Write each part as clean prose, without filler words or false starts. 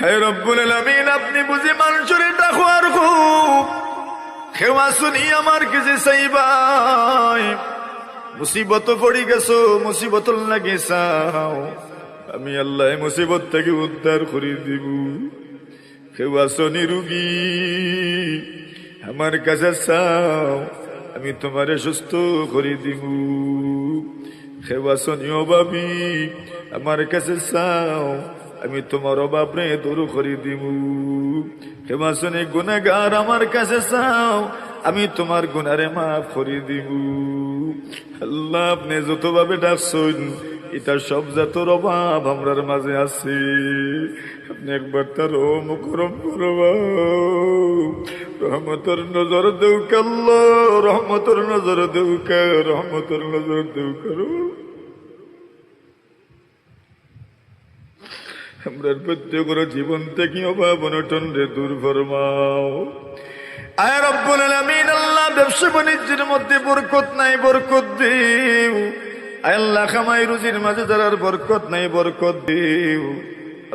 হে রব্বুল আলামিন, আপনি বুঝি মানুষের তাকওয়ার খুব খেওয়া শুনি আমার কাছে চাইবাই। মুসিবত পড়ি গেছো, মুসিবত লাগে চাও, আমি আল্লাহ মুসিবত থেকে উদ্ধার করে দিব। খেওয়া শুনি রুগী আমার কাছে চাও, আমি তোমারে সুস্থ করে দিব। খেওয়া শুনি অভাবী আমার কাছে চাও, আমি তোমার অভাবে দূর করে দিব। হেমা শুনে গুনাহগার আমার কাছে চাও, আমি তোমার গুনারে মাফ করে দিব। আল্লাহ, আপনি যতভাবে ডাকছেন এটা সব জাতর অভাব আমরার মাঝে আছে। আপনি একবার তার মুকরম করবা, রহমতর নজর দেউক আল্লাহ, রহমতর নজর দেউক, রহমতর নজর দেউক। আমরা প্রত্যেকের জীবন থেকে অভাব অনটন রে দূর ফরমাও। আয় রব্বুল আলামিন, আল্লাহ ব্যবসা বাণিজ্যের মধ্যে বরকত নাই, বরকত দিও। আয় আল্লাহ, কামাই রুজির মাঝে যারার বরকত নাই, বরকত দিও।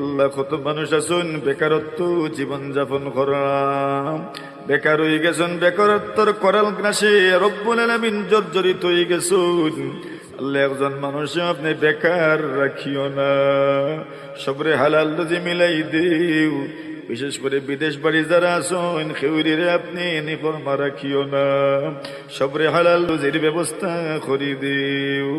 আল্লাহ, কত মানুষ আছেন বেকারত্ব জীবন যাপন করাম, বেকার হয়ে গেছেন, বেকারত্বর করাল গ্রাসে রব্বুল আলামিন জর্জরিত হয়ে গেছেন। আল্লাহ, একজন মানুষ আপনি বেকার রাখিও না, সবরে হালাল রুজি মিলাই দিও। বিশেষ করে বিদেশ বাড়ি যারা আছেন খেউরিরে আপনি নিফরমা রাখিও না, সবরে হালাল রুজির ব্যবস্থা করে দিও।